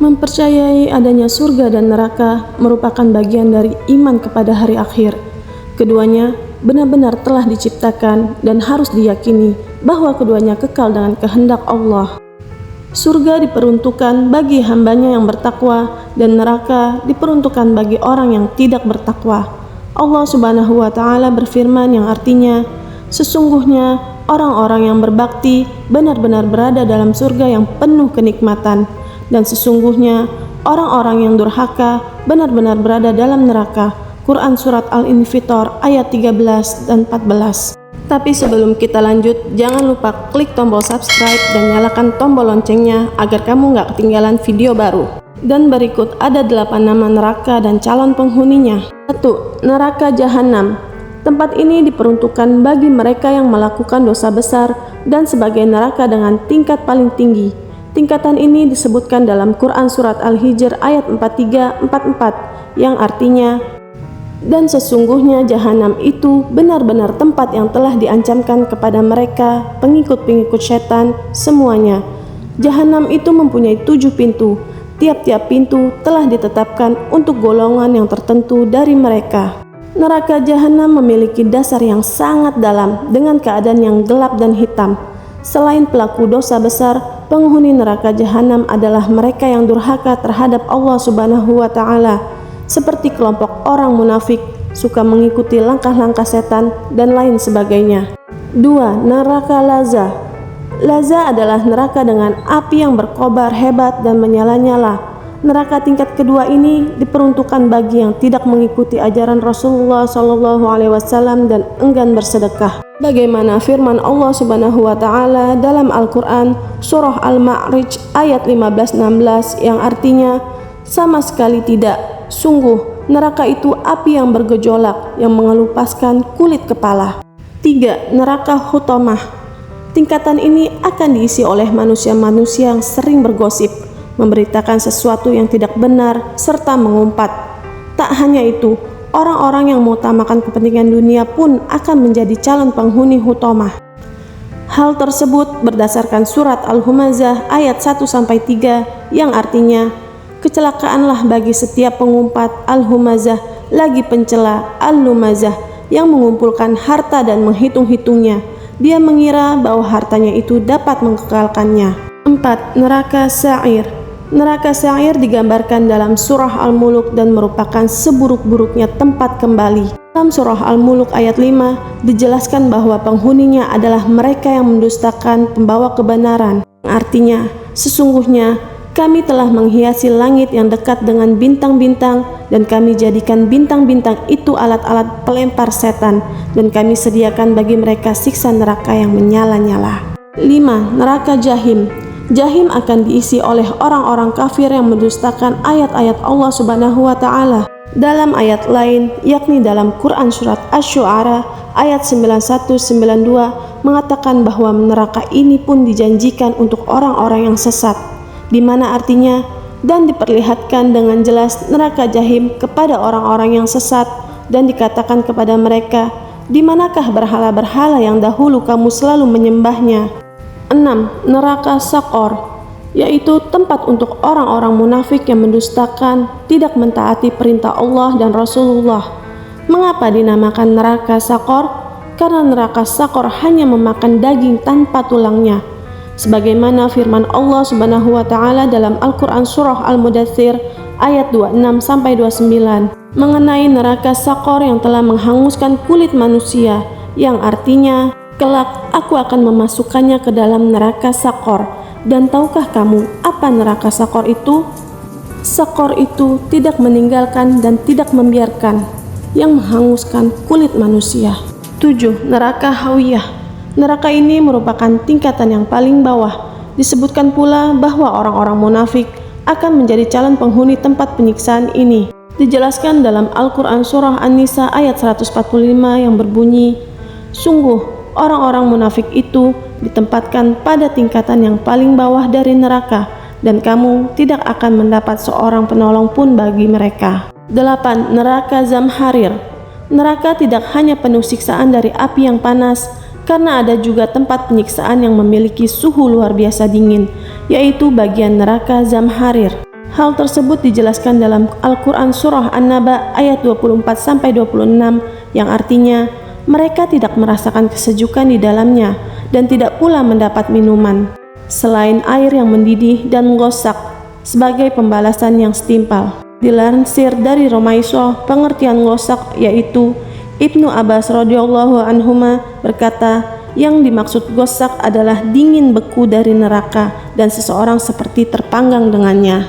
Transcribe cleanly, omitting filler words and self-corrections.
Mempercayai adanya surga dan neraka merupakan bagian dari iman kepada hari akhir. Keduanya benar-benar telah diciptakan dan harus diyakini bahwa keduanya kekal dengan kehendak Allah. Surga diperuntukkan bagi hambanya yang bertakwa dan neraka diperuntukkan bagi orang yang tidak bertakwa. Allah Subhanahu wa Ta'ala berfirman yang artinya, sesungguhnya orang-orang yang berbakti benar-benar berada dalam surga yang penuh kenikmatan, dan sesungguhnya orang-orang yang durhaka benar-benar berada dalam neraka. Quran Surat Al-Infitor ayat 13 dan 14. Tapi sebelum kita lanjut, jangan lupa klik tombol subscribe dan nyalakan tombol loncengnya agar kamu gak ketinggalan video baru. Dan berikut ada 8 nama neraka dan calon penghuninya. 1. Neraka Jahanam. Tempat ini diperuntukkan bagi mereka yang melakukan dosa besar dan sebagai neraka dengan tingkat paling tinggi. Tingkatan ini disebutkan dalam Quran Surat Al-Hijr ayat 43-44 yang artinya, dan sesungguhnya jahanam itu benar-benar tempat yang telah diancamkan kepada mereka, pengikut-pengikut setan semuanya. Jahanam itu mempunyai 7 pintu. Tiap-tiap pintu telah ditetapkan untuk golongan yang tertentu dari mereka. Neraka jahanam memiliki dasar yang sangat dalam dengan keadaan yang gelap dan hitam. Selain pelaku dosa besar, penghuni neraka jahanam adalah mereka yang durhaka terhadap Allah Subhanahu wa Ta'ala, seperti kelompok orang munafik, suka mengikuti langkah-langkah setan, dan lain sebagainya. 2. Neraka Laza. Laza adalah neraka dengan api yang berkobar hebat dan menyala-nyala. Neraka tingkat kedua ini diperuntukkan bagi yang tidak mengikuti ajaran Rasulullah SAW dan enggan bersedekah. Bagaimana firman Allah Subhanahu wa Ta'ala dalam Al-Quran Surah Al-Ma'rij ayat 15-16 yang artinya, sama sekali tidak, sungguh neraka itu api yang bergejolak yang mengelupaskan kulit kepala. 3. Neraka Hutamah. Tingkatan ini akan diisi oleh manusia-manusia yang sering bergosip, memberitakan sesuatu yang tidak benar, serta mengumpat. Tak hanya itu, orang-orang yang mengutamakan kepentingan dunia pun akan menjadi calon penghuni Hutamah. Hal tersebut berdasarkan surat Al-Humazah ayat 1-3 yang artinya, kecelakaanlah bagi setiap pengumpat Al-Humazah lagi pencela Al-Lumazah yang mengumpulkan harta dan menghitung-hitungnya. Dia mengira bahwa hartanya itu dapat mengekalkannya. 4. Neraka Sa'ir. Neraka Sa'ir digambarkan dalam surah Al-Muluk dan merupakan seburuk-buruknya tempat kembali. Dalam surah Al-Muluk ayat 5 dijelaskan bahwa penghuninya adalah mereka yang mendustakan pembawa kebenaran. Artinya, sesungguhnya kami telah menghiasi langit yang dekat dengan bintang-bintang dan kami jadikan bintang-bintang itu alat-alat pelempar setan dan kami sediakan bagi mereka siksa neraka yang menyala-nyala. 5. Neraka Jahim. Jahim akan diisi oleh orang-orang kafir yang mendustakan ayat-ayat Allah Subhanahu wa Ta'ala. Dalam ayat lain, yakni dalam Quran Surat Asy-Syu'ara ayat 91-92 mengatakan bahwa neraka ini pun dijanjikan untuk orang-orang yang sesat, di mana artinya, dan diperlihatkan dengan jelas neraka Jahim kepada orang-orang yang sesat dan dikatakan kepada mereka, di manakah berhala-berhala yang dahulu kamu selalu menyembahnya? 6. Neraka Sakor, yaitu tempat untuk orang-orang munafik yang mendustakan, tidak mentaati perintah Allah dan Rasulullah. Mengapa dinamakan neraka Sakor? Karena neraka Sakor hanya memakan daging tanpa tulangnya. Sebagaimana firman Allah Subhanahu wa Ta'ala dalam Al-Quran Surah Al-Mudaththir ayat 26-29 mengenai neraka Sakor yang telah menghanguskan kulit manusia, yang artinya, kelak aku akan memasukkannya ke dalam neraka Sakor. Dan tahukah kamu apa neraka Sakor itu? Sakor itu tidak meninggalkan dan tidak membiarkan, yang menghanguskan kulit manusia. 7. Neraka Hawiyah. Neraka ini merupakan tingkatan yang paling bawah. Disebutkan pula bahwa orang-orang munafik akan menjadi calon penghuni tempat penyiksaan ini. Dijelaskan dalam Al-Quran Surah An-Nisa ayat 145 yang berbunyi, sungguh orang-orang munafik itu ditempatkan pada tingkatan yang paling bawah dari neraka, dan kamu tidak akan mendapat seorang penolong pun bagi mereka. 8. Neraka Zamharir. Neraka tidak hanya penuh siksaan dari api yang panas, karena ada juga tempat penyiksaan yang memiliki suhu luar biasa dingin, yaitu bagian neraka Zamharir. Hal tersebut dijelaskan dalam Al-Quran Surah An-Naba ayat 24-26 yang artinya mereka tidak merasakan kesejukan di dalamnya dan tidak pula mendapat minuman selain air yang mendidih dan ghosak sebagai pembalasan yang setimpal. Dilansir dari Romaisoh, pengertian ghosak yaitu Ibnu Abbas radhiyallahu anhuma berkata, yang dimaksud ghosak adalah dingin beku dari neraka dan seseorang seperti terpanggang dengannya.